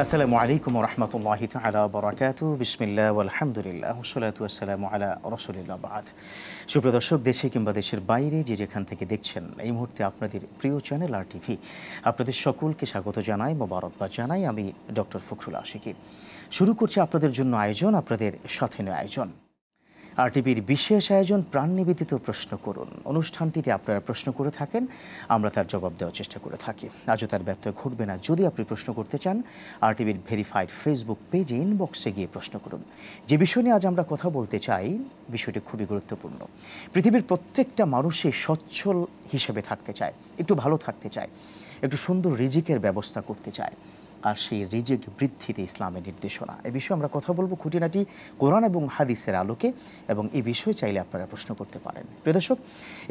আসসালামু আলাইকুম রহমতুল্লাহি তাআলা বারাকাতু বিসমিল্লাহ আলহামদুলিল্লাহ ওয়াসসালাতু ওয়াসসালামু আলা রাসূলিল্লাহ বাদ। সুপ্রিয় দর্শক, দেশে কিংবা দেশের বাইরে যে যেখান থেকে দেখছেন এই মুহূর্তে আপনাদের প্রিয় চ্যানেল আর টিভি আপনাদের সকলকে স্বাগত জানাই, মোবারকবাদ জানাই। আমি ডক্টর ফখরুল আশিকি। শুরু করছি আপনাদের জন্য আয়োজন, আপনাদের সাথে নিয়ে আয়োজন আর টিভির বিশেষ আয়োজন প্রাণ নিবেদিত প্রশ্ন করুন। অনুষ্ঠানটিতে আপনারা প্রশ্ন করে থাকেন, আমরা তার জবাব দেওয়ার চেষ্টা করে থাকি। আজও তার ব্যত্যয় ঘটবে না। যদি আপনি প্রশ্ন করতে চান, আর টিভির ভেরিফাইড ফেসবুক পেজে ইনবক্সে গিয়ে প্রশ্ন করুন। যে বিষয় নিয়ে আজ আমরা কথা বলতে চাই, বিষয়টি খুবই গুরুত্বপূর্ণ। পৃথিবীর প্রত্যেকটা মানুষই সচ্ছল হিসেবে থাকতে চায়, একটু ভালো থাকতে চায়, একটু সুন্দর রিজিকের ব্যবস্থা করতে চায়, আর সেই রিজিক বৃদ্ধিতে ইসলামের নির্দেশনা। এ বিষয়ে আমরা কথা বলবো খুঁটিনাটি কোরআন এবং হাদিসের আলোকে, এবং এই বিষয়ে চাইলে আপনারা প্রশ্ন করতে পারেন। প্রিয় দর্শক,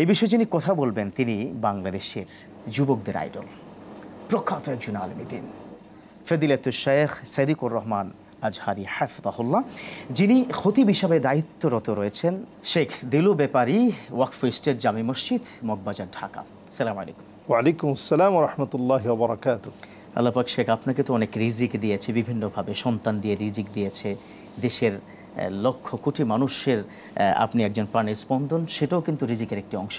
এই বিষয়ে যিনি কথা বলবেন তিনি বাংলাদেশের যুবকদের আইডল, প্রখ্যাত একজন আলেম দ্বীন, ফজিলাতুল শেখ সাদিকুর রহমান আজহারি হাফিজাহুল্লাহ, যিনি খতিব হিসাবে দায়িত্বরত রয়েছেন শেখ দিলু ব্যাপারী, ওয়াকফ স্টেট জামি মসজিদ, মগবাজার, ঢাকা। আসসালামু আলাইকুম। ওয়ালাইকুম আসসালাম ওয়া রাহমাতুল্লাহি ওয়া বারাকাতুহু। আল্লাহ পাক শেখ আপনাকে তো অনেক রিজিক দিয়েছে, বিভিন্নভাবে সন্তান দিয়ে রিজিক দিয়েছে, দেশের লক্ষ কোটি মানুষের আপনি একজন প্রাণের স্পন্দন, সেটাও কিন্তু রিজিকের একটি অংশ।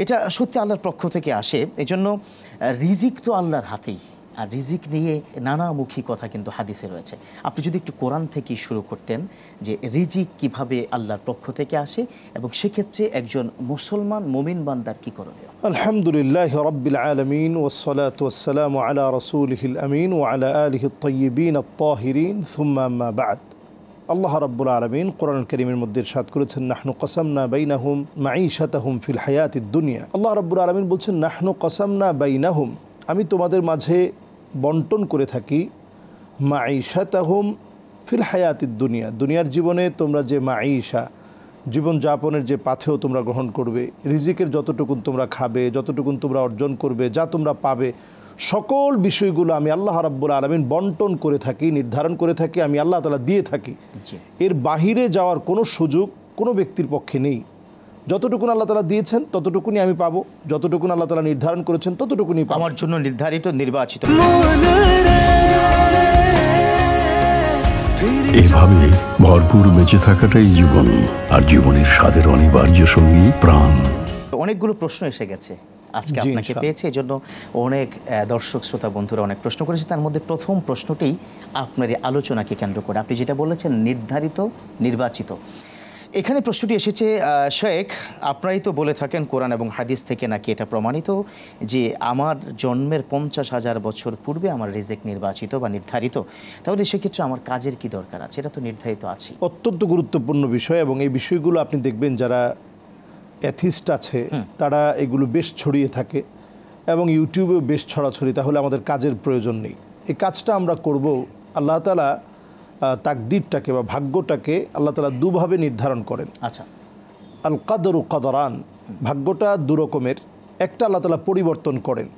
এটা সত্যি আল্লাহর পক্ষ থেকে আসে। এজন্য রিজিক তো আল্লাহর হাতেই, আর রিজিক নিয়ে নানামুখী কথা কিন্তু হাদিসে রয়েছে। আপনি যদি একটু কোরআন থেকে শুরু করতেন যে রিজিক কিভাবে আল্লাহর পক্ষ থেকে আসে, এবং সেক্ষেত্রে একজন মুসলমান মুমিন বান্দার কি করণীয়। আলহামদুলিল্লাহি রাব্বিল আলামিন ওয়াসসালাতু ওয়াসসালামু আলা রাসূলিহিল আমিন ওয়া আলা আলিহি আত-তাইয়্যিবিন আত-তাহিরিন সুম্মা আম্মা বা'দ। আল্লাহ রাব্বুল আলামিন কোরআনুল কারীমের মধ্যে ইরশাদ করেছেন, নাহনু কাসামনা বাইনাহুম মাঈশাতাহুম ফিল হায়াতিদ দুনিয়া। আল্লাহ রাব্বুল আলামিন বলছেন, নাহনু কাসামনা বাইনাহুম, আমি তোমাদের মাঝে বন্টন করে থাকি মাঈশাতাহুম ফিল হায়াতিদ দুনিয়া, দুনিয়ার জীবনে তোমরা যে মাঈশা, জীবনযাপনের যে পাথেও তোমরা গ্রহণ করবে, রিজিকের যতটুকুন তোমরা খাবে, যতটুকুন তোমরা অর্জন করবে, যা তোমরা পাবে, সকল বিষয়গুলো আমি আল্লাহ রাব্বুল আলামিন বন্টন করে থাকি, নির্ধারণ করে থাকি, আমি আল্লাহ তাআলা দিয়ে থাকি। এর বাহিরে যাওয়ার কোনো সুযোগ কোনো ব্যক্তির পক্ষে নেই। যতটুকুন আল্লাহ তাআলা দিয়েছেন ততটুকুনি আমি পাবো, যতটুকুন আল্লাহ তাআলা নির্ধারণ করেছেন ততটুকুনি পাবো। আমার জন্য নির্ধারিত, নির্বাচিত। এভাবে ভরপুর বেঁচে থাকাটাই জীবন, আর জীবনের স্বাদের অনিবার্য সঙ্গী প্রাণ। অনেকগুলো প্রশ্ন এসে গেছে আজকে আপনাকে পেয়েছে, এই জন্য অনেক দর্শক শ্রোতা বন্ধুরা অনেক প্রশ্ন করেছে। তার মধ্যে প্রথম প্রশ্নটি আপনার এই আলোচনাকে কেন্দ্র করে, আপনি যেটা বলেছেন নির্ধারিত, নির্বাচিত। এখানে প্রশ্নটি এসেছে, শেখ আপনারাই তো বলে থাকেন কোরআন এবং হাদিস থেকে নাকি এটা প্রমাণিত যে আমার জন্মের 50,000 বছর পূর্বে আমার রিজিক নির্বাচিত বা নির্ধারিত, তাহলে সেক্ষেত্রে আমার কাজের কি দরকার আছে? এটা তো নির্ধারিত আছে। অত্যন্ত গুরুত্বপূর্ণ বিষয়, এবং এই বিষয়গুলো আপনি দেখবেন যারা অ্যাথিস্ট আছে তারা এগুলো বেশ ছড়িয়ে থাকে, এবং ইউটিউবেও বেশ ছড়াছড়ি। তাহলে আমাদের কাজের প্রয়োজন নেই। এই কাজটা আমরা করব, আল্লাহ তাআলা তাকদীরটাকে বা ভাগ্যটাকে আল্লাহ তাআলা দুভাবে নির্ধারণ করেন। আচ্ছা, আল কাদরু কাদরান, ভাগ্যটা দুরকমের। একটা আল্লাহ তাআলা পরিবর্তন করেন।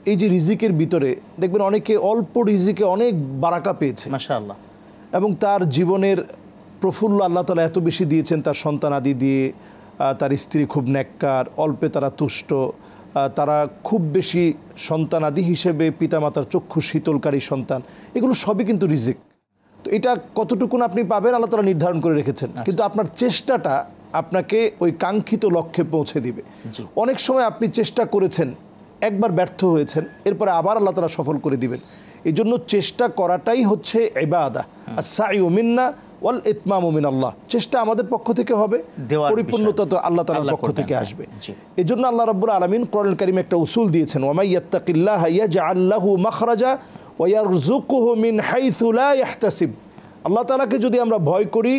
এই যে রিজিকের ভিতরে দেখবেন অনেকে অল্প রিজিকে অনেক বারাকা পেয়েছে, মাশাআল্লাহ, এবং তার জীবনের প্রফুল্ল আল্লাহ তাআলা এত বেশি দিয়েছেন, তার সন্তান আদি দিয়ে, তার স্ত্রী খুব নেককার, অল্পে তারা তুষ্ট, তারা খুব বেশি সন্তান আদি হিসেবে পিতামাতার চক্ষু শীতলকারী সন্তান, এগুলো সবই কিন্তু রিজিক। তো এটা কতটুকুন আপনি পাবেন আল্লাহ তাআলা নির্ধারণ করে রেখেছেন, কিন্তু আপনার চেষ্টাটা আপনাকে ওই কাঙ্ক্ষিত লক্ষ্যে পৌঁছে দিবে। অনেক সময় আপনি চেষ্টা করেছেন, একবার ব্যর্থ হয়েছেন, এরপরে আবার আল্লাহ তাআলা সফল করে দিবেন। এই জন্য চেষ্টা করাটাই হচ্ছে ইবাদা। আস-সাইউ মিন্না ওয়াল ইতমামু মিনাল্লাহ। চেষ্টা আমাদের পক্ষ থেকে হবে, পরিপূর্ণতা তো আল্লাহ তাআলার পক্ষ থেকে আসবে। এই জন্য আল্লাহ রাব্বুল আলামিন কোরআনুল কারীমে একটা উসুল দিয়েছেন, ওয়া মান ইয়াত্তাকিল্লাহা ইয়াজআল লাহু মাখরাজা ওয়া ইয়ারযুকুহু মিন হাইসু লা ইয়াহতাসিব। আল্লাহ তাআলাকে যদি আমরা ভয় করি,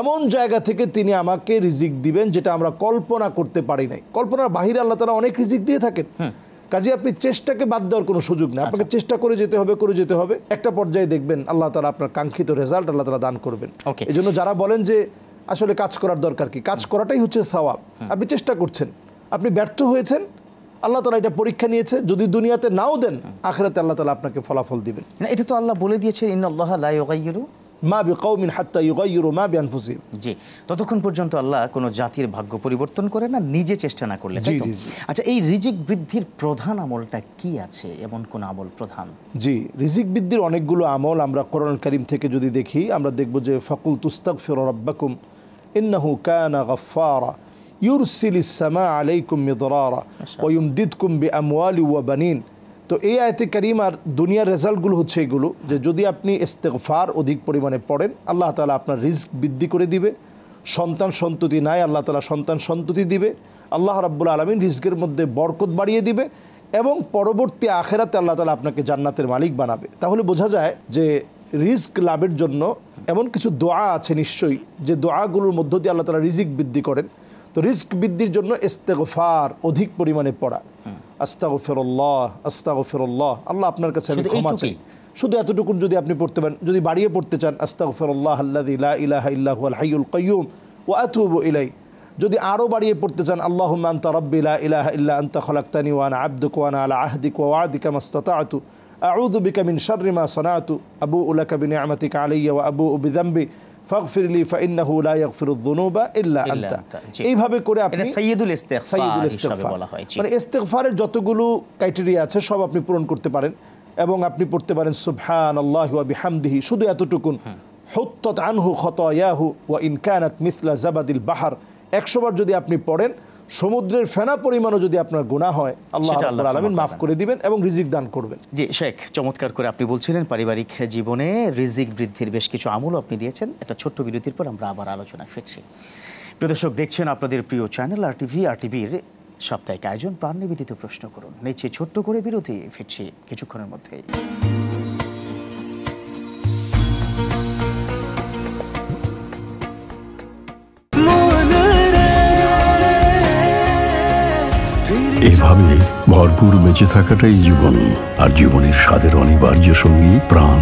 এমন জায়গা থেকে তিনি আমাকে রিজিক দিবেন যেটা আমরা কল্পনা করতে পারি নাই। কল্পনার বাহিরে আল্লাহ তাআলা অনেক রিজিক দিয়ে থাকেন। কাজে আপনি চেষ্টাকে বাদ দেওয়ার কোনো সুযোগ নেই, আপনাকে চেষ্টা করে যেতে হবে, করে যেতে হবে। একটা পর্যায়ে দেখবেন আল্লাহ তাআলা আপনার কাঙ্ক্ষিত রেজাল্ট আল্লাহ তাআলা দান করবেন। এই জন্য যারা বলেন যে আসলে কাজ করার দরকার কি, কাজ করাটাই হচ্ছে সওয়াব। আপনি চেষ্টা করছেন, আপনি ব্যর্থ হয়েছেন, আল্লাহ তাআলা এটা পরীক্ষা নিয়েছে, যদি দুনিয়াতে নাও দেন আখিরাতে আল্লাহ তাআলা আপনাকে ফলাফল দিবেন। এটা তো আল্লাহ বলে দিয়েছেন, ইন্নাল্লাহা লা ইউগাইয়িরু মা বিকাউমিন হাত্তা ইউগাইয়িরু মা বিআনফুসিহিম। জি, ততক্ষণ পর্যন্ত আল্লাহ কোনো জাতির ভাগ্য পরিবর্তন করে না নিজে চেষ্টা না করলে, তাই তো? জি, জি। আচ্ছা, এই রিজিক বৃদ্ধির প্রধান আমলটা কি আছে, এমন কোন আমল প্রধান? জি, রিজিক বৃদ্ধির অনেকগুলো আমল আমরা কোরআন কারীম থেকে যদি দেখি, আমরা দেখব যে ফাকুল তুস্তাগফিরু রাব্বাকুম ইন্নাহু কানা গাফফারা ইউরসিলিস সামা আলাইকুম মিদরারা ওয়া ইউমদিদকুম বিআমওয়ালি ওয়া বানিন। তো এই আয়াতে কারিমার দুনিয়ার রেজাল্টগুলো হচ্ছে এগুলো, যে যদি আপনি ইস্তেগফার অধিক পরিমাণে পড়েন, আল্লাহ তাআলা আপনার রিজক বৃদ্ধি করে দিবে। সন্তান সন্ততি নাই, আল্লাহ তাআলা সন্তান সন্ততি দিবে। আল্লাহ রাব্বুল আলামিন রিজকের মধ্যে বরকত বাড়িয়ে দিবে এবং পরবর্তী আখিরাতে আল্লাহ তাআলা আপনাকে জান্নাতের মালিক বানাবে। তাহলে বোঝা যায় যে রিজক লাভের জন্য এমন কিছু দোয়া আছে নিশ্চয়ই, যে দোয়াগুলোর মধ্য দিয়ে আল্লাহ তাআলা রিজিক বৃদ্ধি করেন। তো রিজক বৃদ্ধির জন্য ইস্তেগফার অধিক পরিমাণে পড়া, আস্তাগফিরুল্লাহ আস্তাগফিরুল্লাহ, আল্লাহ আপনার কাছে আমি ক্ষমা চাই, শুধু এতটুকু যদি আপনি পড়তে পারেন। যদি বাড়িয়ে পড়তে চান, আস্তাগফিরুল্লাহ আল্লাযী লা ইলাহা ইল্লা হুয়াল হাইয়ুল কাইয়্যুম ওয়া আতুবু ইলাইহি। যদি আরও বাড়িয়ে পড়তে চান, আল্লাহুম্মা আনতা রাব্বি লা ইলাহা ইল্লা আনতা খালাকতানি ওয়া আনা আবদুকা ওয়া আনা আলা আহদিকা ওয়া ওয়া'দিকা মাসতাতা'তু আউযু বিকা মিন শাররি মা সানা'তু আবু'ু লাকা বিনি'মাতিকা আলাইয়া ওয়া আবু'ু বিযামবি ফাগফিরলি ফাইন্নাহু লা ইয়াগফিরুয যুনুবা ইল্লা আনতা। এইভাবে করে আপনি সাইয়্যিদুল ইস্তিগফার বলা হয়। মানে ইস্তিগফারের যতগুলো ক্রাইটেরিয়া আছে সব আপনি পূরণ করতে পারেন। এবং আপনি পড়তে পারেন সুবহানাল্লাহি ওয়া বিহামদিহি, শুধু এতটুকুন, হুত্তাত আনহু খতায়াহু ওয়া ইন কানাত মিসলা জাবাদিল বাহর, 100 বার যদি আপনি পড়েন, সমুদ্রের ফেনা পরিমাণও যদি আপনার গুনাহ হয়, আল্লাহ রাব্বুল আলামিন মাফ করে দিবেন এবং রিজিক দান করবেন। জি শেখ, চমৎকার করে আপনি বলছিলেন পারিবারিক জীবনে রিজিক বৃদ্ধির বেশ কিছু আমলও আপনি দিয়েছেন। একটা ছোট্ট বিরতির পর আমরা আবার আলোচনায় ফিরছি। প্রিয় দর্শক, দেখছেন আপনাদের প্রিয় চ্যানেল RTVর সাপ্তাহিক আয়োজন প্রাণ নিবেদিত প্রশ্ন করুন। নিচে ছোট্ট করে বিরতি, ফিরছি কিছুক্ষণের মধ্যেই। এভাবে ভরপুর বেঁচে থাকাটাই জীবন, আর জীবনের স্বাদের অনিবার্য সঙ্গী প্রাণ।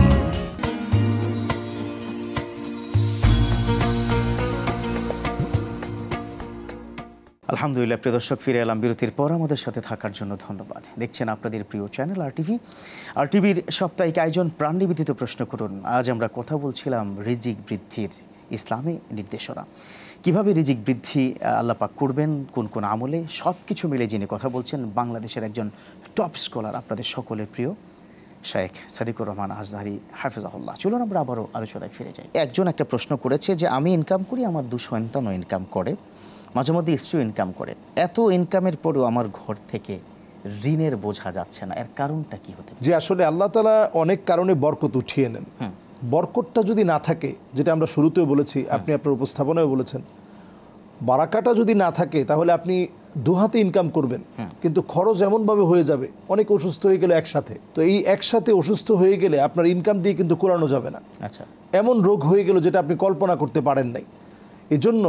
আলহামদুলিল্লাহ, প্রিয় দর্শক, ফিরে এলাম বিরতির পর। আমাদের সাথে থাকার জন্য ধন্যবাদ। দেখছেন আপনাদের প্রিয় চ্যানেল RTVর সাপ্তাহিক আয়োজন প্রাণ নিবেদিত প্রশ্ন করুন। আজ আমরা কথা বলছিলাম রিজিক বৃদ্ধির ইসলামী নির্দেশনা, কিভাবে রিজিক বৃদ্ধি আল্লাহ পাক করবেন, কোন কোন আমলে, সব কিছু মিলে যিনি কথা বলছেন বাংলাদেশের একজন টপ স্কলার, আপনাদের সকলের প্রিয় শেখ সাদিকুর রহমান আজহারি হাফিজাহুল্লাহ। চলুন আমরা আবারও আলোচনায় ফিরে যাই। একজন একটা প্রশ্ন করেছে যে আমি ইনকাম করি, আমার 2 সন্তানও ইনকাম করে, মাঝে মধ্যে স্ত্রীও ইনকাম করে, এত ইনকামের পরেও আমার ঘর থেকে ঋণের বোঝা যাচ্ছে না, এর কারণটা কি হতে পারে? যে আসলে আল্লাহ তাআলা অনেক কারণে বরকত উঠিয়ে নেন। বরকতটা যদি না থাকে, যেটা আমরা শুরুতেও বলেছি, আপনি আপনার উপস্থাপনায় বলেছেন, বারাকাটা যদি না থাকে, তাহলে আপনি দুহাতে ইনকাম করবেন, কিন্তু খরচ এমনভাবে হয়ে যাবে, অনেক অসুস্থ হয়ে গেলে একসাথে, তো এই একসাথে অসুস্থ হয়ে গেলে আপনার ইনকাম দিয়ে কিন্তু কুলানো যাবে না। আচ্ছা, এমন রোগ হয়ে গেল যেটা আপনি কল্পনা করতে পারেন নাই। এজন্য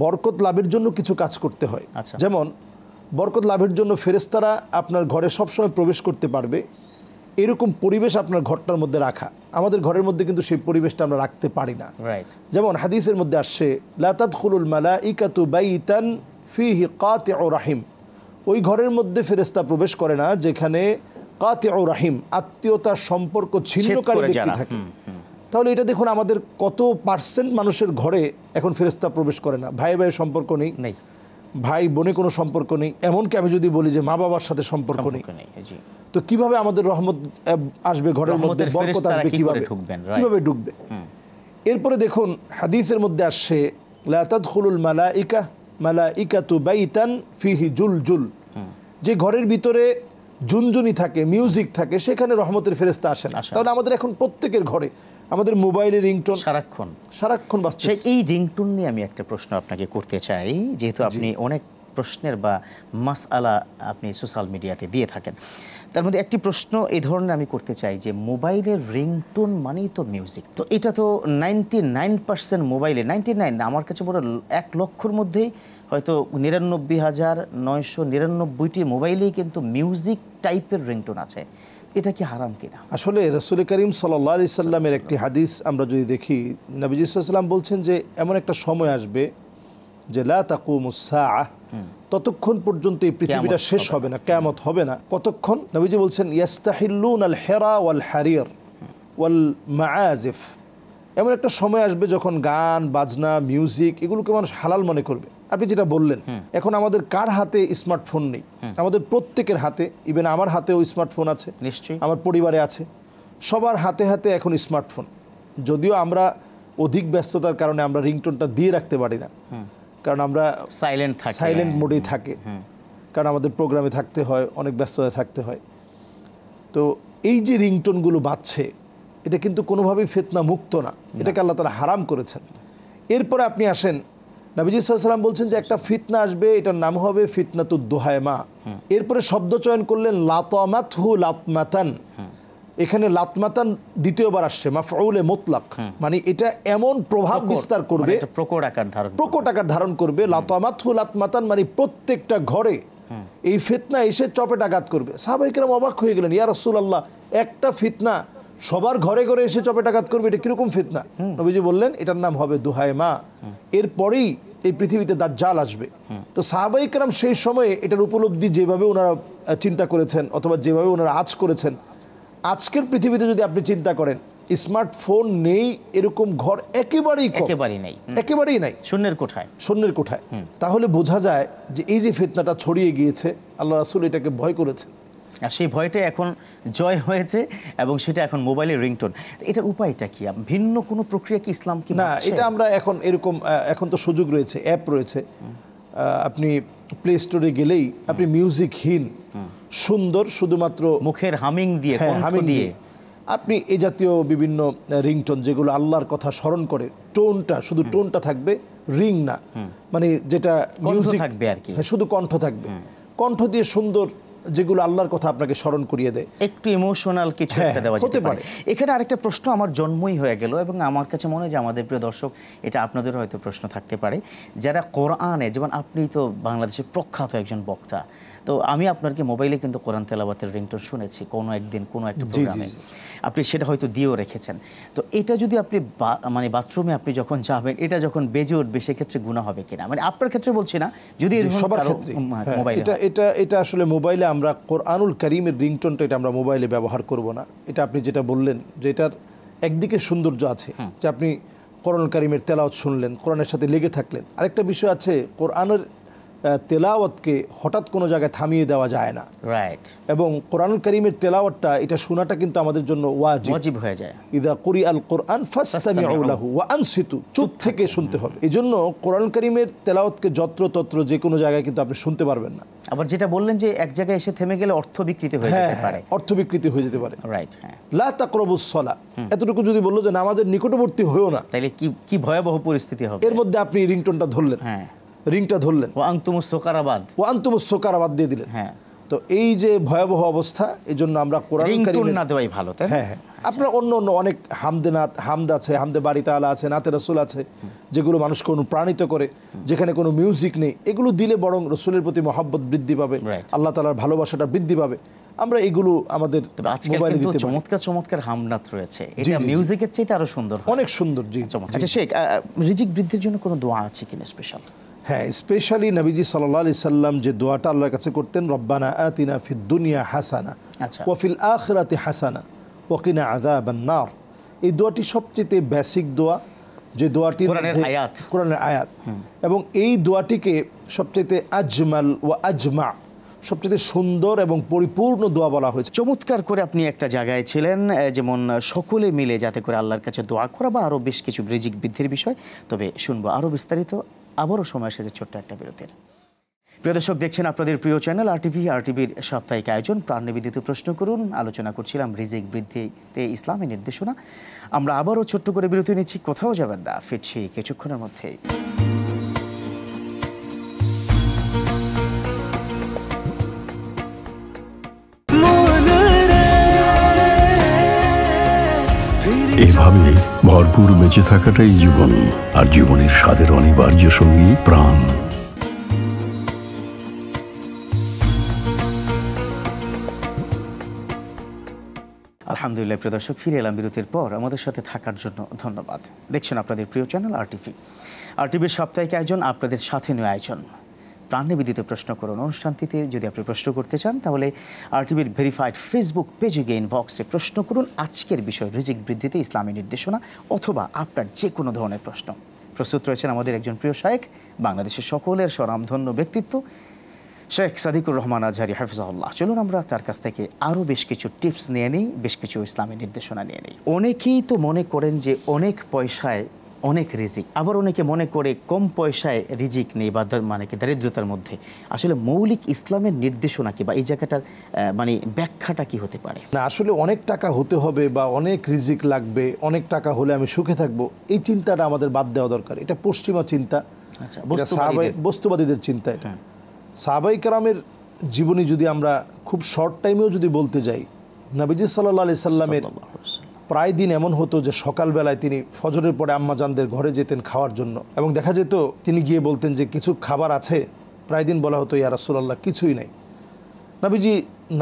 বরকত লাভের জন্য কিছু কাজ করতে হয়। যেমন বরকত লাভের জন্য ফেরেশতারা আপনার ঘরে সবসময় প্রবেশ করতে পারবে এরকম পরিবেশ আপনার ঘরটার মধ্যে রাখা। আমাদের ঘরের মধ্যে কিন্তু সেই পরিবেশটা আমরা রাখতে পারি না। যেমন হাদিসের মধ্যে আসছে, লা তাদখুলুল মালাইকাতু বাইতান ফিহি কাতিউ রাহিম, ওই ঘরের মধ্যে ফেরেশতা প্রবেশ করে না যেখানে কাতিউ রাহিম, আত্মীয়তার সম্পর্ক ছিন্নকারী ব্যক্তি থাকে। তাহলে এটা দেখুন, আমাদের কত % মানুষের ঘরে এখন ফেরেশতা প্রবেশ করে না। ভাই ভাইয়ের সম্পর্ক নেই, ভাই বোনে কোনো সম্পর্ক নেই, এমনকি আমি যদি বলি যে মা বাবার সাথে সম্পর্ক নেই, তো কিভাবে আমাদের রহমত আসবে ঘরের মধ্যে, বরকত আসবে কিভাবে ঢুকবে? এরপরে দেখুন হাদিসের মধ্যে আসছে, লা তাদখুলুল মালাইকাতু বাইতান ফিহি জুলজুল, যে ঘরের ভিতরে ঝুনঝুনি থাকে, মিউজিক থাকে, সেখানে রহমতের ফেরেশতা আসে না। তাহলে আমাদের এখন প্রত্যেকের ঘরে আমাদের মোবাইলের রিংটোন সারাক্ষণ বাজছে। এই রিংটোন নিয়ে আমি একটা প্রশ্ন আপনাকে করতে চাই, যেহেতু আপনি অনেক প্রশ্নের বা মাসআলা আপনি সোশ্যাল মিডিয়াতে দিয়ে থাকেন, তার মধ্যে একটি প্রশ্ন এই ধরনের আমি করতে চাই যে মোবাইলের রিংটোন মানেই তো মিউজিক, তো এটা তো 99% মোবাইলে, 99 আমার কাছে বড় 1 লক্ষর মধ্যেই হয়তো 99,999টি মোবাইলেই কিন্তু মিউজিক টাইপের রিংটোন আছে, এটা কি হারাম কিনা? আসলে রাসূল করিম সাল্লাল্লাহু আলাইহি সাল্লামের একটি হাদিস আমরা যদি দেখি, নবীজি সাল্লাল্লাহু আলাইহি সাল্লাম বলছেন যে এমন একটা সময় আসবে যে লা তাকুমুস সাআহ, ততক্ষণ পর্যন্ত এই পৃথিবীটা শেষ হবে না, কিয়ামত হবে না। কতক্ষণ? নবীজি বলছেন ইয়াস্তাহিল্লুনাল হিরা ওয়াল হারির ওয়াল মাআজিফ, এমন একটা সময় আসবে যখন গান বাজনা মিউজিক এগুলোকে মানুষ হালাল মনে করবে। আপনি যেটা বললেন, এখন আমাদের কার হাতে স্মার্টফোন নেই? আমাদের প্রত্যেকের হাতে, ইভেন আমার হাতেও স্মার্টফোন আছে, নিশ্চয়ই আমার পরিবারে আছে, সবার হাতে হাতে এখন স্মার্টফোন। যদিও আমরা অধিক ব্যস্ততার কারণে আমরা রিংটোনটা দিয়ে রাখতে পারি না, কারণ আমরা সাইলেন্ট মোডেই থাকে, কারণ আমাদের প্রোগ্রামে থাকতে হয়, অনেক ব্যস্ততায় থাকতে হয়। তো এই যে রিংটোনগুলো বাজছে, এটা কিন্তু কোনোভাবেই ফিতনা মুক্ত না, এটাকে আল্লাহ তাআলা হারাম করেছেন। এরপরে আপনি আসেন, নবীজি সাল্লাল্লাহু আলাইহি ওয়াসাল্লাম বলছেন যে একটা ফিতনা আসবে, এটার নাম হবে ফিতনাতুদ দুহায়মা। এরপরে শব্দ চয়ন করলেন লাতামাতহু লাতমাতান। এখানে লাতমাতান দ্বিতীয়বার আসছে, মাফউলে মুতলাক, মানে এটা এমন প্রভাব বিস্তার করবে, প্রকট আকার ধারণ করবে। লাতামাতহু লাতমাতান মানে প্রত্যেকটা ঘরে এই ফিতনা এসে চপেটাঘাত করবে। সাহাবায়ে কেরাম অবাক হয়ে গেলেন, ইয়া রাসূলুল্লাহ, একটা ফিতনা সবার ঘরে ঘরে এসে চপেটাঘাত করবে, এটা কিরকম ফিতনা? নবীজি বললেন এটার নাম হবে দুহায়মা। এরপরেই এই পৃথিবীতে দাজ্জাল আসবে। তো সাহাবায়ে কেরাম সেই সময়ে এটার উপলব্ধি যেভাবে ওনারা চিন্তা করেছেন, অথবা যেভাবে ওনারা আজ করেছেন, আজকের পৃথিবীতে যদি আপনি চিন্তা করেন, স্মার্টফোন নেই এরকম ঘর একেবারেই নাই, শূন্যের কোঠায়। তাহলে বোঝা যায় যে এই যে ফিতনাটা ছড়িয়ে গিয়েছে, আল্লাহ রাসূল এটাকে ভয় করেছেন, আর সেই ভয়টা এখন জয় হয়েছে, এবং সেটা এখন মোবাইলের রিংটোন। এটার উপায়টা কি? ভিন্ন কোনো প্রক্রিয়া কি ইসলাম কি না? এটা আমরা এখন এরকম, এখন তো সুযোগ রয়েছে, অ্যাপ রয়েছে, আপনি প্লে স্টোরে গেলেই আপনি মিউজিকহীন সুন্দর শুধুমাত্র মুখের হামিং দিয়ে আপনি এই জাতীয় বিভিন্ন রিংটোন যেগুলো আল্লাহর কথা স্মরণ করে, টোনটা শুধু টোনটা থাকবে, রিং না, মানে যেটা মিউজিক থাকবে আর কি, শুধু কণ্ঠ থাকবে, কণ্ঠ দিয়ে সুন্দর, যেগুলো আল্লাহর কথা আপনাকে স্মরণ করিয়ে দেয়, একটু ইমোশনাল কিছু একটা দেওয়া যেতে পারে। এখানে আরেকটা প্রশ্ন আমার জন্মই হয়ে গেল, এবং আমার কাছে মনে হয় যে আমাদের প্রিয় দর্শক, এটা আপনাদের হয়তো প্রশ্ন থাকতে পারে, যারা কোরআনে, যেমন আপনি তো বাংলাদেশের প্রখ্যাত একজন বক্তা, তো আমি আপনার কি মোবাইলে কিন্তু কোরআন তেলাওয়াতের রিংটোন শুনেছি কোনো একদিন কোনো একটা প্রোগ্রামে, আপনি সেটা হয়তো দিয়েও রেখেছেন। তো এটা যদি আপনি মানে বাথরুমে আপনি যখন যাবেন, এটা যখন বেজে উঠবে, সেক্ষেত্রে গুনাহ হবে কিনা? মানে আপনার ক্ষেত্রে বলছি না, যদি সবার ক্ষেত্রে মোবাইলে, এটা আসলে মোবাইলে আমরা কোরআনুল কারীমের রিংটোনটা এটা আমরা মোবাইলে ব্যবহার করব না। এটা আপনি যেটা বললেন যে এটার একদিকে সৌন্দর্য আছে, যে আপনি কোরআনুল কারীমের তেলাওয়াত শুনলেন, কোরআনের সাথে লেগে থাকলেন। আরেকটা বিষয় আছে, কোরআনের তেলাওয়াতকে হঠাৎ কোনো জায়গায় থামিয়ে দেওয়া যায় না, রাইট? এবং কোরআনুল কারীমের তেলাওয়াতটা, এটা শোনাটা কিন্তু আমাদের জন্য ওয়াজিব হয়ে যায়। ইদা কুরিআল কোরআন ফাসতামিউ লাহু ওয়া আনসিতু, চুপ থেকে শুনতে হবে। এজন্য কোরআনুল কারীমের তেলাওয়াতকে যত্রতত্র যে কোনো জায়গায় কিন্তু আপনি শুনতে পারবেন না। আবার যেটা বললেন যে এক জায়গায় এসে থেমে গেলে অর্থ বিকৃতি হয়ে যেতে পারে, অর্থ বিকৃতি হয়ে যেতে পারে, রাইট? লা তাকরাবুস সালাহ, এতটুকু যদি বললো যে নামাজের নিকটবর্তী হয়েও না, তাহলে কি ভয়াবহ পরিস্থিতি হবে। এর মধ্যে আপনি রিংটোনটা ধরলেন, রিংটা ধরলেন, ওয়া আনতুমুস সুকারাবাদ দিয়ে দিলেন। তো এই যে ভয়াবহ অবস্থা, এই জন্য আমরা কোরআন কারীম না দেওয়াই ভালো, তাই? আপনার অন্য অনেক হামদ আছে, হামদে বাড়ি তাআলা আছে, নাতে রাসূল আছে, যেগুলো মানুষকে অনুপ্রাণিত করে, যেখানে কোনো মিউজিক নেই, এগুলো দিলে বরং রাসূলের প্রতি মহব্বত বৃদ্ধি পাবে, আল্লাহ তাআলার ভালোবাসাটা বৃদ্ধি পাবে। আমরা এগুলো আমাদের মোবাইলে দিতে পারি। চমৎকার হামনাত রয়েছে, এটা মিউজিকের চাইতে আরো সুন্দর, অনেক সুন্দর। জি, আচ্ছা শেখ, রিজিক বৃদ্ধির জন্য কোনো দোয়া আছে কিনা স্পেশাল? হ্যাঁ, স্পেশালি নবীজি সাল্লাল্লাহু আলাইহি সাল্লাম যে দোয়াটা আল্লাহর কাছে করতেন, রব্বানা আতিনা ফিদ দুনিয়া হাসানা ওয়া ফিল আখিরাতি হাসানা ওয়া কিনা আযাবান নার, এই দোয়াটি সবচেয়ে বেসিক দোয়া, যে দোয়াটি কোরআনের আয়াত, এবং এই দোয়াটিকে সবচেয়ে আজমাল ওয়া আজমা, সবচেয়ে সুন্দর এবং পরিপূর্ণ দোয়া বলা হয়েছে। চমৎকার করে আপনি একটা জায়গায় ছিলেন, যেমন সকলে মিলে যাতে করে আল্লাহর কাছে দোয়া করা, বা আরও বেশ কিছু রিজিক বৃদ্ধির বিষয়। তবে শুনবো আরও বিস্তারিত, আবারও সময় এসেছে ছোট্ট একটা বিরতির। প্রিয় দর্শক, দেখছেন আপনাদের প্রিয় চ্যানেল আরটিভির সাপ্তাহিক আয়োজন প্রাণ নিবেদিত প্রশ্ন করুন। আলোচনা করছিলাম রিজিক বৃদ্ধিতে ইসলামের নির্দেশনা। আমরা আবারও ছোট্ট করে বিরতি নিচ্ছি, কোথাও যাবেন না, ফিরছি কিছুক্ষণের মধ্যেই। এভাবে ভরপুর বেঁচে থাকাটাই জীবন, আর জীবনের স্বাদের অনিবার্য সঙ্গী প্রাণ। আলহামদুলিল্লাহ, প্রিয় দর্শক, ফিরে এলাম বিরতির পর। আমাদের সাথে থাকার জন্য ধন্যবাদ। দেখছেন আপনাদের প্রিয় চ্যানেল আরটিভির সাপ্তাহিক আয়োজন, আপনাদের সাথে নিয়ে আয়োজন প্রাণনিবেদিত প্রশ্ন করুন অনুষ্ঠানটিতে যদি আপনি প্রশ্ন করতে চান তাহলে RTVর ভেরিফাইড ফেসবুক পেজে গিয়ে ইনবক্সে প্রশ্ন করুন আজকের বিষয় রিজিক বৃদ্ধিতে ইসলামী নির্দেশনা অথবা আপনার যে কোনো ধরনের প্রশ্ন। প্রস্তুত রয়েছেন আমাদের একজন প্রিয় শায়েখ, বাংলাদেশের সকলের স্বনামধন্য ব্যক্তিত্ব শেখ সাদিকুর রহমান আজহারি হাফিজাহুল্লাহ। চলুন আমরা তার কাছ থেকে আরও বেশ কিছু টিপস নিয়ে নিই, বেশ কিছু ইসলামী নির্দেশনা নিয়ে নিই। অনেকেই তো মনে করেন যে অনেক পয়সায় অনেক রিজিক, আবার অনেকে মনে করে কম পয়সায় রিজিক নেই বা মানে কি দারিদ্রতার মধ্যে। আসলে মৌলিক ইসলামের নির্দেশনা কি বা এই জায়গাটার মানে ব্যাখ্যাটা কি হতে পারে? না, আসলে অনেক টাকা হতে হবে বা অনেক রিজিক লাগবে, অনেক টাকা হলে আমি সুখে থাকবো, এই চিন্তাটা আমাদের বাদ দেওয়া দরকার। এটা পশ্চিমা চিন্তা, আচ্ছা, বস্তুবাদীদের চিন্তা। এটা সাহাবাই কেরামের জীবনী যদি আমরা খুব শর্ট টাইমেও যদি বলতে যাই, নবীজি সাল্লাল্লাহু আলাইহি সাল্লামের প্রায় দিন এমন হতো যে সকালবেলায় তিনি ফজরের পরে আম্মাজানদের ঘরে যেতেন খাওয়ার জন্য, এবং দেখা যেত তিনি গিয়ে বলতেন যে কিছু খাবার আছে। প্রায় দিন বলা হতো ইয়া রাসূলুল্লাহ কিছুই নাই। নবীজি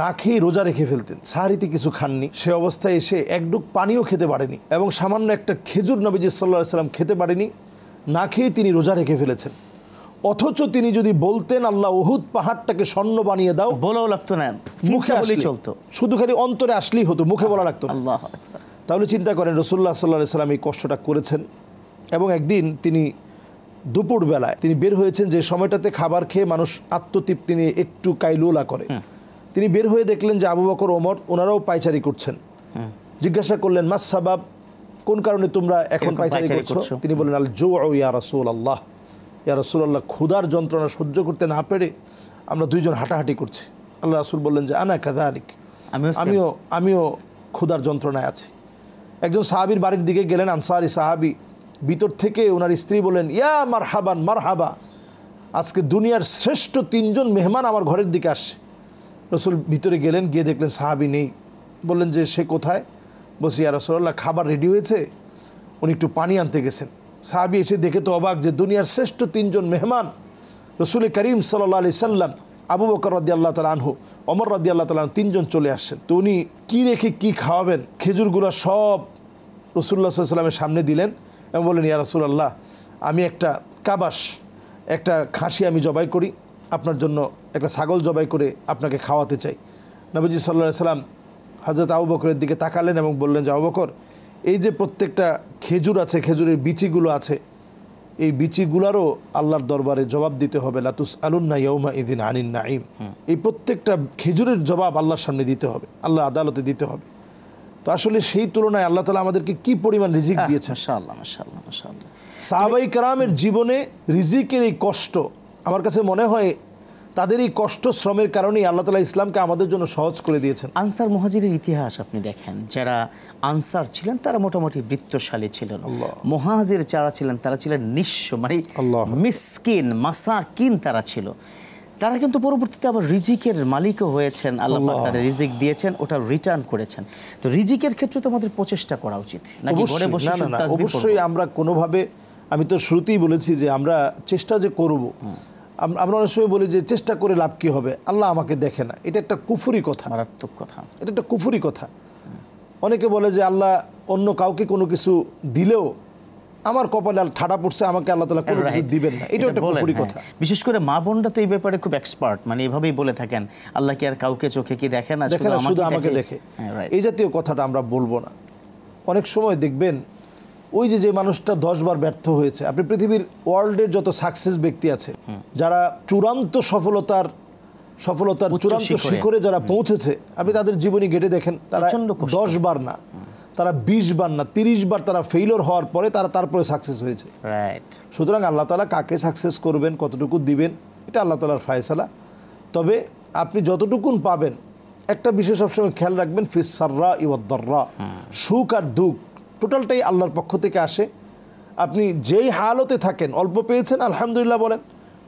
না খেয়ে রোজা রেখে ফেলতেন, সাহারিতে কিছু খাননি, সে অবস্থায় এসে একডুক পানিও খেতে পারেনি এবং সামান্য একটা খেজুর নবীজি সাল্লাল্লাহু আলাইহি সাল্লাম খেতে পারেনি, না খেয়ে তিনি রোজা রেখে ফেলেছেন। অথচ তিনি যদি বলতেন আল্লাহ উহুদ পাহাড়টাকে স্বর্ণ বানিয়ে দাও, বলাও লাগতো না, মুখে আসলেই চলতো, শুধু খালি অন্তরে আসলেই হতো, মুখে বলা লাগতো না। আল্লাহু আকবার। তাহলে চিন্তা করেন রাসূলুল্লাহ সাল্লাল্লাহু আলাইহি সাল্লাম এই কষ্টটা করেছেন। এবং একদিন তিনি দুপুরবেলায় তিনি বের হয়েছেন, যে সময়টাতে খাবার খেয়ে মানুষ আত্মতৃপ্তি নিয়ে একটু কাইলুলা করে। তিনি বের হয়ে দেখলেন যে আবু বকর, ওমর ওনারাও পায়চারি করছেন। জিজ্ঞাসা করলেন মাস সাবাব, কোন কারণে তোমরা এখন পায়চারি করছো? তিনি বললেন আল জুউ ইয়া রাসূলুল্লাহ, ইয়া রাসূলুল্লাহ ক্ষুধার যন্ত্রণা সহ্য করতে না পেরে আমরা দুইজন হাঁটাহাঁটি করছি। আল্লাহ রাসূল বললেন যে আনা কাযালিক, আমিও ক্ষুধার যন্ত্রণায় আছি। একজন সাহাবীর বাড়ির দিকে গেলেন, আনসারি সাহাবী, ভিতর থেকে ওনার স্ত্রী বলেন ইয়া মারহাবান মারহাবা, আজকে দুনিয়ার শ্রেষ্ঠ 3 জন মেহমান আমার ঘরের দিকে আসছে। রাসূল ভিতরে গেলেন, গিয়ে দেখলেন সাহাবী নেই। বললেন যে সে কোথায়? বলছি ইয়া রাসূলুল্লাহ খাবার রেডি হয়েছে, উনি একটু পানি আনতে গেছেন। সাহাবী এসে দেখে তো অবাক যে দুনিয়ার শ্রেষ্ঠ 3 জন মেহমান রাসূল করিম সাল্লাল্লাহু আলাইহি সাল্লাম, আবু বকর রাদিয়াল্লাহু তাআলা আনহু, ওমর রাদিয়াল্লাহু তাআলা আনহু, 3 জন চলে আসছেন। তো উনি কী রেখে কী খাওয়াবেন, খেজুরগুলো সব রাসূলুল্লাহ সাল্লাল্লাহু আলাইহি সাল্লামের সামনে দিলেন এবং বললেন ইয়া রাসূলুল্লাহ আমি একটা কাবাস, একটা খাসি আমি জবাই করি আপনার জন্য, একটা ছাগল জবাই করে আপনাকে খাওয়াতে চাই। নবীজি সাল্লাল্লাহু আলাইহি সাল্লাম হযরত আবু বকরের দিকে তাকালেন এবং বললেন যে আবু বকর, এই যে প্রত্যেকটা খেজুর আছে, খেজুরের বিচিগুলো আছে, এই বিচিগুলারও আল্লাহর দরবারে জবাব দিতে হবে, লা তুসআলুন্না ইয়াউমা ইযিন আনিন নাঈম। এই প্রত্যেকটা খেজুরের জবাব আল্লাহর সামনে দিতে হবে, আল্লাহর আদালতে দিতে হবে। তো আসলে সেই তুলনায় আল্লাহ তাআলা আমাদেরকে কি পরিমাণ রিজিক দিয়েছেন। মাশাআল্লাহ মাশাআল্লাহ মাশাআল্লাহ। সাহাবায়ে কেরামের জীবনে রিজিকের এই কষ্ট, আমার কাছে মনে হয় তাদের এই কষ্ট শ্রমের কারণেই আল্লাহ তাআলা ইসলামকে আমাদের জন্য সহজ করে দিয়েছেন। আনসার মুহাজিরের ইতিহাস আপনি দেখেন, যারা আনসার ছিলেন তারা মোটামুটি বৃত্তশালী ছিলেন। মুহাজির যারা ছিলেন তারা ছিলেন নিঃস্ব, মানে মিসকিন মাসাকিন তারা ছিল। তারা কিন্তু পরবর্তীতে আবার রিজিকের মালিকও হয়েছেন, আল্লাহ পাক তাদের রিজিক দিয়েছেন, ওটা রিটার্ন করেছেন। তো রিজিকের ক্ষেত্রে তো আমাদের প্রচেষ্টা করা উচিত, নাকি ঘরে বসে অবশ্যই আমরা কোনোভাবে, আমি তো শুরুতেই বলেছি যে আমরা চেষ্টা যে করব, আমরা অনেক সময় বলি যে চেষ্টা করে লাভ কী হবে, আল্লাহ আমাকে দেখে না। এটা একটা কুফরি কথা, মারাত্মক কথা, এটা একটা কুফরি কথা। অনেকে বলে যে আল্লাহ অন্য কাউকে কোনো কিছু দিলেও আমার কপালে ঠাডা পড়ছে, আমাকে আল্লাহ তাআলা কোনো কিছু দিবেন না, এটা একটা কুফরি কথা। বিশেষ করে মা বোনরা তো এই ব্যাপারে খুব এক্সপার্ট, মানে এভাবেই বলে থাকেন আল্লাহ কি আর কাউকে চোখে কি দেখে না, শুধু আমাকে দেখে। এই জাতীয় কথাটা আমরা বলবো না। অনেক সময় দেখবেন ওই যে মানুষটা 10 বার ব্যর্থ হয়েছে, আপনি পৃথিবীর ওয়ার্ল্ডের যত সাকসেস ব্যক্তি আছে, যারা চূড়ান্ত সফলতার চূড়ান্ত শিখরে যারা পৌঁছেছে, আপনি তাদের জীবনী ঘেটে দেখেন, তারা 10 বার না, তারা 20 বার না 30 বার তারা ফেইলিওর হওয়ার পরে তারপরে সাকসেস হয়েছে। সুতরাং আল্লাহ তাআলা কাকে সাকসেস করবেন, কতটুকু দিবেন, এটা আল্লাহ তাআলার ফায়সালা। তবে আপনি যতটুকুন পাবেন, একটা বিষয় সবসময় খেয়াল রাখবেন, ফিস সাররা ওয়াদ দাররা, সুখ আর দুঃখ টোটালটাই আল্লাহর পক্ষ থেকে আসে। আপনি যেই হালতে থাকেন, অল্প পেয়েছেন আলহামদুলিল্লাহ বলেন,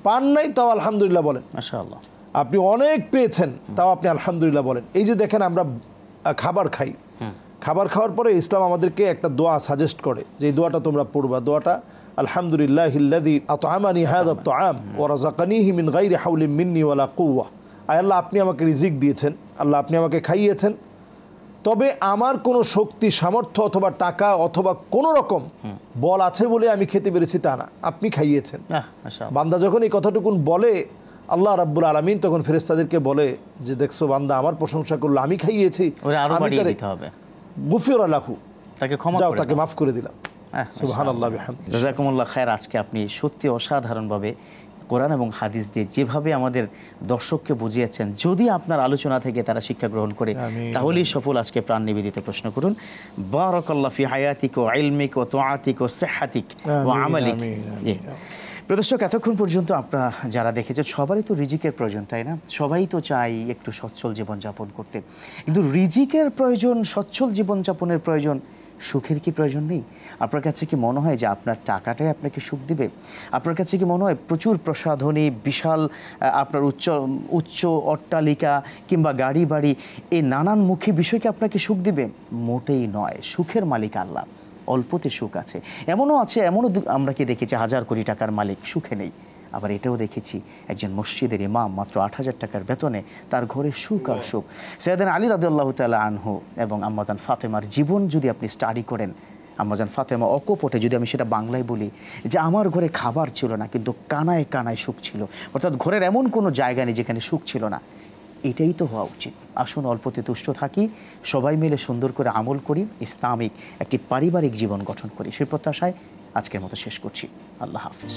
পান নাই তাও আলহামদুলিল্লাহ বলেন, মাশাআল্লাহ। আপনি অনেক পেয়েছেন তাও আপনি আলহামদুলিল্লাহ বলেন। এই যে দেখেন আমরা খাবার খাই, খাবার খাওয়ার পরে ইসলাম আমাদেরকে একটা দোয়া সাজেস্ট করে যে এই দোয়াটা তোমরা পড়বা। দোয়াটা আলহামদুলিল্লাহিল্লাযী আত'আমানি হাযাত তা'আম ওয়া রাযাকানিহি মিন গায়রি হাওলিন মিন্নি ওয়ালা কুওয়া। আয় আল্লাহ, আপনি আমাকে রিজিক দিয়েছেন, আল্লাহ আপনি আমাকে খাইয়েছেন, তবে আমার কোনো শক্তি সামর্থ্য অথবা টাকা অথবা কোনো রকম বল আছে বলে আমি খেতে পেরেছি তা না, আপনি খাইয়েছেন। বান্দা যখন এই কথাটুকুন বলে, আল্লাহ রাব্বুল আলামিন তখন ফেরেশতাদেরকে বলে যে দেখছো বান্দা আমার প্রশংসা করলো, আমি খাইয়েছি, ওরা আরো আমি বাড়িয়ে তারে দিতে হবে, গুফিরা লাহু, তাকে ক্ষমা যাও করে তাকে দাও। মাফ করে দিলাম। সুবহানাল্লাহ বিহামদিহি। জাযাকুমুল্লাহ খায়র। আজকে আপনি সত্যি অসাধারণভাবে কোরআন এবং হাদিস দিয়ে যেভাবে আমাদের দর্শককে বুঝিয়েছেন, যদি আপনার আলোচনা থেকে তারা শিক্ষা গ্রহণ করে আমিন। তাহলেই সফল। আজকে প্রাণ নিবেদিত প্রশ্ন করুন, বারাকাল্লাহু ফি হায়াতিক ওয়া ইলমিক ওয়া তুআতিক ওয়া সিহহাতিক ওয়া আমিন, আমালিক। আমিন, জি। প্রিয় দর্শক, এতক্ষণ পর্যন্ত আপনারা যারা দেখেছেন, সবারই তো রিজিকের প্রয়োজন, তাই না? সবাই তো চাই একটু সচ্ছল জীবনযাপন করতে, কিন্তু রিজিকের প্রয়োজন, সচ্ছল জীবনযাপনের প্রয়োজন, সুখের কি প্রয়োজন নেই? আপনার কাছে কি মনে হয় যে আপনার টাকাটাই আপনাকে সুখ দিবে? আপনার কাছে কি মনে হয় প্রচুর প্রসাধনী, বিশাল আপনার উচ্চ অট্টালিকা কিংবা গাড়ি বাড়ি, এই নানানমুখী বিষয় কি আপনাকে সুখ দিবে? মোটেই নয়। সুখের মালিক আল্লাহ, অল্পতে সুখ আছে। এমনও আমরা কি দেখেছি 1000 কোটি টাকার মালিক সুখে নেই। আবার এটাও দেখেছি একজন মসজিদের ইমাম মাত্র 8000 টাকার বেতনে, তার ঘরে সুখ আর সুখ। সাইয়েদনা আলী রাদিয়াল্লাহু তাআলা আনহু এবং আম্মাজান ফাতেমার জীবন যদি আপনি স্টাডি করেন, আম্মাজান ফাতেমা অকপটে, যদি আমি সেটা বাংলায় বলি, যে আমার ঘরে খাবার ছিল না কিন্তু কানায় কানায় সুখ ছিল, অর্থাৎ ঘরের এমন কোনো জায়গা নেই যেখানে সুখ ছিল না। এটাই তো হওয়া উচিত। আসুন অল্পতে তুষ্ট থাকি, সবাই মিলে সুন্দর করে আমল করি, ইসলামিক একটি পারিবারিক জীবন গঠন করি। সেই প্রত্যাশায় আজকের মতো শেষ করছি। আল্লাহ হাফেজ।